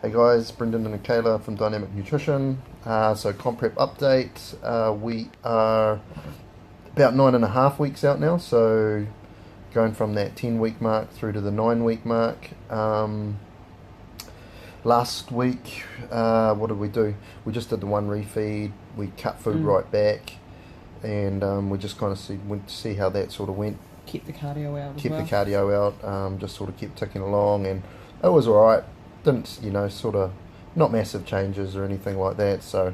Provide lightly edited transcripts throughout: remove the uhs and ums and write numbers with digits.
Hey guys, Brendan and Kayla from Dynamic Nutrition. So comp prep update. We are about 9.5 weeks out now, so going from that 10-week mark through to the 9-week mark. Last week, what did we do? We just did the one refeed. We cut food right back, and we just kind of see how that sort of went. Kept the cardio out. Kept the cardio out. Just sort of kept ticking along, and it was all right. Didn't, sort of not massive changes or anything like that. So,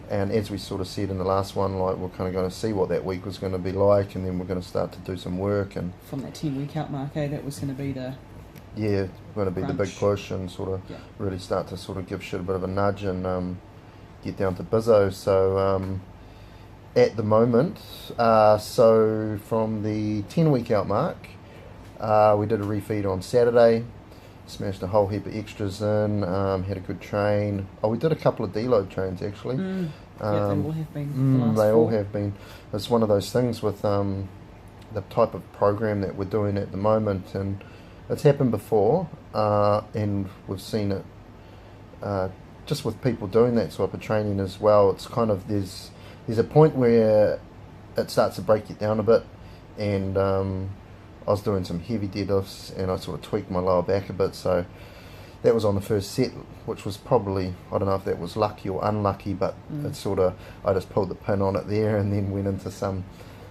and as we sort of said in the last one, like we're kind of going to see what that week was going to be like, and then we're going to start to do some work. And from that 10-week out mark, that was going to be the going to be the big push, and sort of yeah. really start to sort of give shit a bit of a nudge and get down to bizzo. So at the moment, so from the 10-week out mark, we did a refeed on Saturday. Smashed a whole heap of extras in, had a good train. Oh, we did a couple of deload trains actually. Yeah, they all have been. They all have been. It's one of those things with the type of program that we're doing at the moment, and it's happened before, and we've seen it just with people doing that type of training as well. It's kind of there's a point where it starts to break you down a bit, and I was doing some heavy deadlifts and I sort of tweaked my lower back a bit, so that was on the first set, which was probably, I don't know if that was lucky or unlucky, but it's sort of, I just pulled the pin on it there and then went into some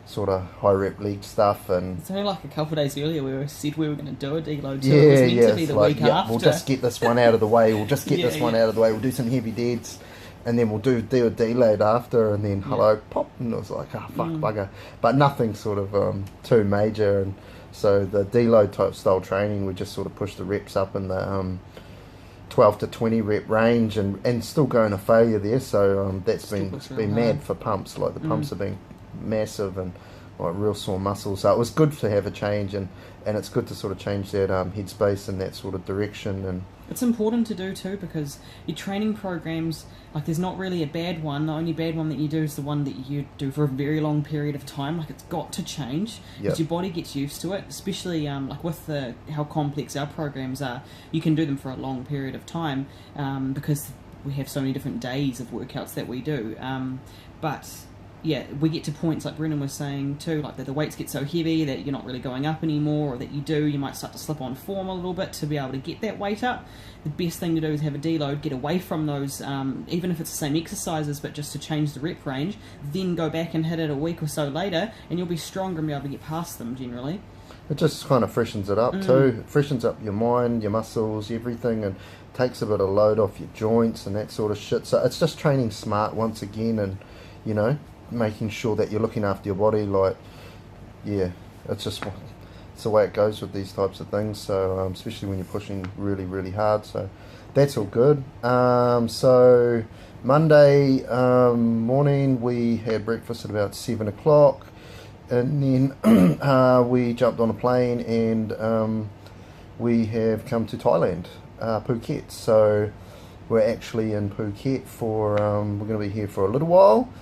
sort of high rep leg stuff. And it's only like a couple of days earlier we said we were going to do a deload too. It was meant to be the week after. We'll just get this one out of the way, we'll just get this one out of the way, we'll do some heavy deads, and then we'll do a deload after, and then hello, pop, and it was like, fuck, bugger. But nothing sort of too major. And so the deload type style training, we just sort of push the reps up in the 12 to 20 rep range, and still going to failure there. So that's been mad for pumps. Like the pumps have been massive and like real sore muscles. So it was good to have a change, and it's good to sort of change that headspace in that sort of direction. And it's important to do too, because your training programs, like there's not really a bad one. The only bad one that you do is the one that you do for a very long period of time. Like it's got to change because your body gets used to it, especially like with how complex our programs are. You can do them for a long period of time because we have so many different days of workouts that we do. But yeah, we get to points like Brendan was saying too, like that the weights get so heavy that you're not really going up anymore, or that you might start to slip on form a little bit to be able to get that weight up. The best thing to do is have a deload, get away from those, even if it's the same exercises, but just to change the rep range, then go back and hit it a week or so later, and you'll be stronger and be able to get past them generally. It just kind of freshens it up too. It freshens up your mind, your muscles, everything, and takes a bit of load off your joints and that sort of shit. So it's just training smart once again, and making sure that you're looking after your body. Like, it's the way it goes with these types of things. So especially when you're pushing really, really hard. So that's all good. So Monday morning we had breakfast at about 7 o'clock, and then we jumped on a plane, and we have come to Thailand, Phuket. So we're actually in Phuket for we're going to be here for a little while.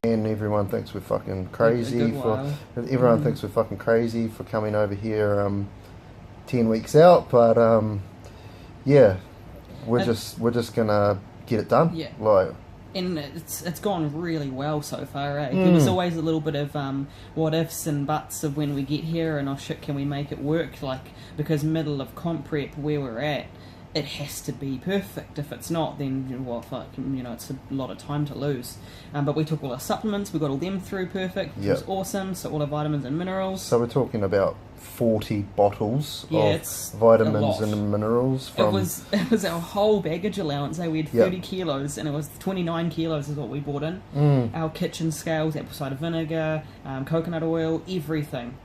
And everyone thinks we're fucking crazy thinks we're fucking crazy for coming over here 10 weeks out, but we're just gonna get it done. And it's gone really well so far, eh? There was always a little bit of what ifs and buts of when we get here, and oh shit, can we make it work? Like, because middle of comp prep where we're at, it has to be perfect. If it's not, then it's a lot of time to lose. But we took all our supplements, we got all them through perfect. It was awesome. So all our vitamins and minerals. So we're talking about 40 bottles of vitamins and minerals. It was our whole baggage allowance. We had 30 kilos, and it was 29 kilos is what we brought in. Our kitchen scales, apple cider vinegar, coconut oil, everything.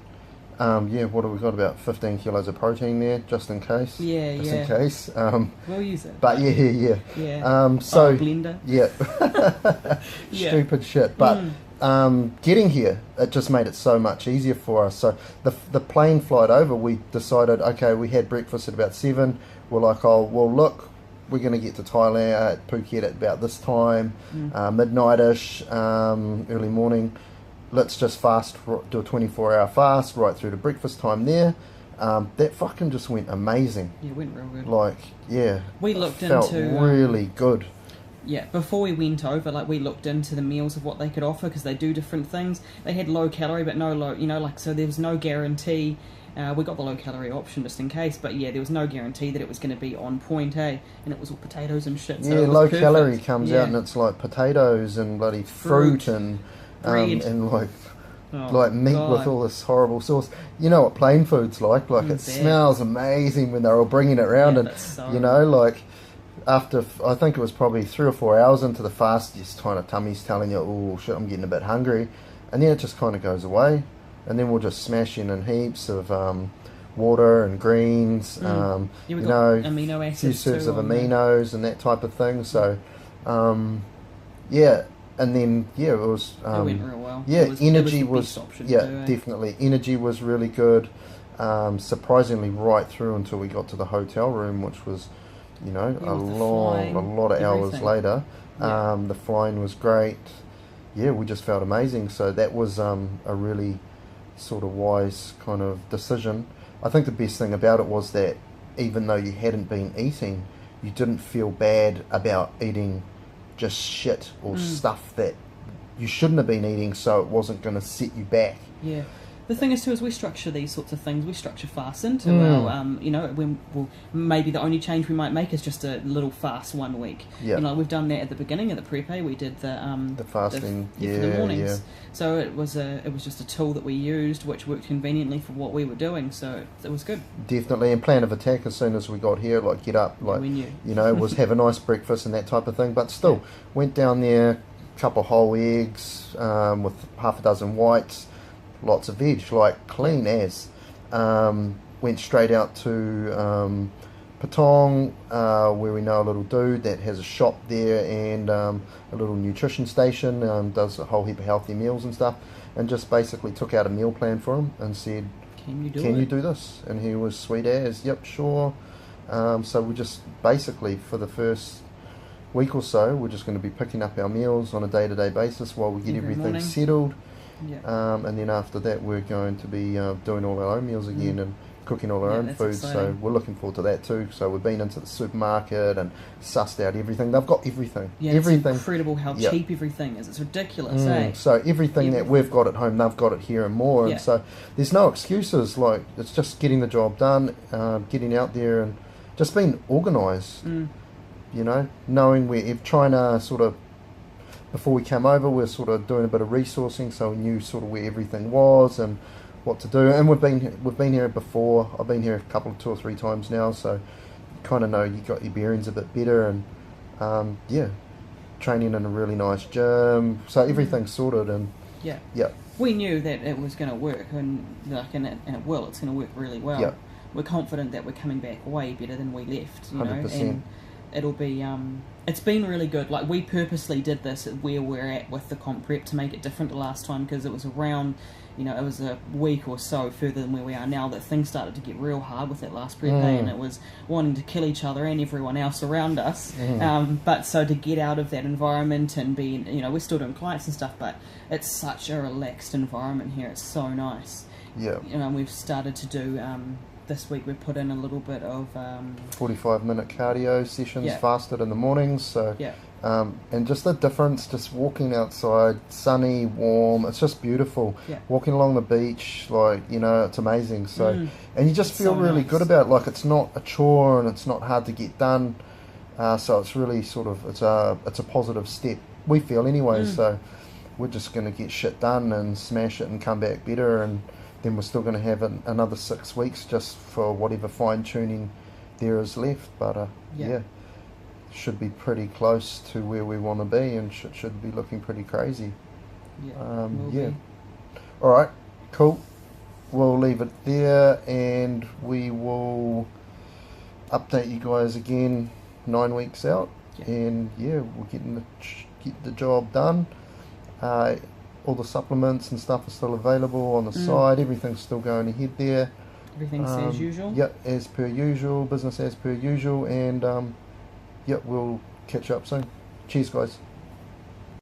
What have we got? About 15 kilos of protein there, just in case. In case. We'll use it. But yeah. So blender. stupid shit. But getting here, it just made it so much easier for us. So the plane flight over, we decided, okay, we had breakfast at about 7. We're like, oh, well, look, we're going to get to Thailand at Phuket at about this time, midnight-ish, early morning. Let's just fast, do a 24-hour fast right through to breakfast time there. That fucking just went amazing. Yeah, it went real good. Like, yeah. We looked felt into... really good. Yeah, before we went over, like, we looked into the meals of what they could offer, because they do different things. They had low calorie, but no low, like, so there was no guarantee. We got the low calorie option just in case, but yeah, there was no guarantee that it was going to be on point, And it was all potatoes and shit. So yeah, low calorie comes out and it's like potatoes and bloody fruit and like meat with all this horrible sauce. You know what plain food's like? Like it smells amazing when they're all bringing it around, and you know, like after I think it was probably 3 or 4 hours into the fast, your kind of tummy's telling you, oh shit, I'm getting a bit hungry, and then it just kind of goes away. And then we'll just smash in heaps of water and greens, you know, amino a few acids serves too of aminos and that type of thing. So, yeah, and then it was it went real well. Yeah, energy was was definitely energy was really good. Surprisingly, right through until we got to the hotel room, which was, you know, a lot of hours later. The flying was great. Yeah, we just felt amazing. So that was a really sort of wise kind of decision. I think the best thing about it was that even though you hadn't been eating, you didn't feel bad about eating just shit or stuff that you shouldn't have been eating, so it wasn't going to set you back. Yeah. The thing is too, is we structure these sorts of things. We structure fast into our, you know, maybe the only change we might make is just a little fast 1 week. Yeah. You know, we've done that at the beginning of the prep. We did the fasting, for the mornings. Yeah. So it was just a tool that we used, which worked conveniently for what we were doing. So it was good. Definitely, and plan of attack as soon as we got here, like get up, like we knew. You know, was have a nice breakfast and that type of thing. But still, went down there, couple whole eggs with half a dozen whites. Lots of veg, like clean as. Went straight out to Patong, where we know a little dude that has a shop there and a little nutrition station, does a whole heap of healthy meals and stuff, and just basically took out a meal plan for him and said, Can you do this? And he was sweet as, yep, sure. So we just basically, for the first week or so, we're just going to be picking up our meals on a day-to-day basis while we get everything settled. Yeah. And then after that we're going to be doing all our own meals again and cooking all our own food. Exciting. So we're looking forward to that too. So we've been into the supermarket and sussed out everything. They've got everything. Yeah, everything. It's incredible how cheap everything is. It's ridiculous, eh? So everything that we've got at home, they've got it here and more. And so there's no excuses. Like, it's just getting the job done, getting out there and just being organised. You know, knowing we're trying to sort of, before we came over, we're sort of doing a bit of resourcing, so we knew sort of where everything was and what to do. And we've been here before. I've been here a 2 or 3 times now, so you kind of know you got your bearings a bit better. And training in a really nice gym, so everything's sorted. And we knew that it was going to work, and it will. It's going to work really well. Yeah. We're confident that we're coming back way better than we left. You 100%. Know, and it'll be it's been really good. Like, we purposely did this where we're at with the comp prep to make it different to last time, because it was around, you know, it was a week or so further than where we are now that things started to get real hard with that last prep day, and it was wanting to kill each other and everyone else around us. But so to get out of that environment and be, you know, we're still doing clients and stuff, but it's such a relaxed environment here. It's so nice. Yeah. You know, we've started to do this week we put in a little bit of 45-minute cardio sessions fasted in the mornings, so and just the difference, just walking outside, sunny, warm, it's just beautiful. Walking along the beach, like, you know, it's amazing. So and you just feel really good about it. Like, it's not a chore and it's not hard to get done, so it's really sort of, it's a positive step, we feel anyway. So we're just going to get shit done and smash it and come back better, and then we're still going to have another 6 weeks just for whatever fine-tuning there is left. But, should be pretty close to where we want to be, and should be looking pretty crazy. All right, cool. We'll leave it there, and we will update you guys again 9 weeks out. And, we'll get the job done. all the supplements and stuff are still available on the side. Everything's still going ahead there. Everything's as usual? Yep, as per usual. Business as per usual. And, yep, we'll catch up soon. Cheers, guys.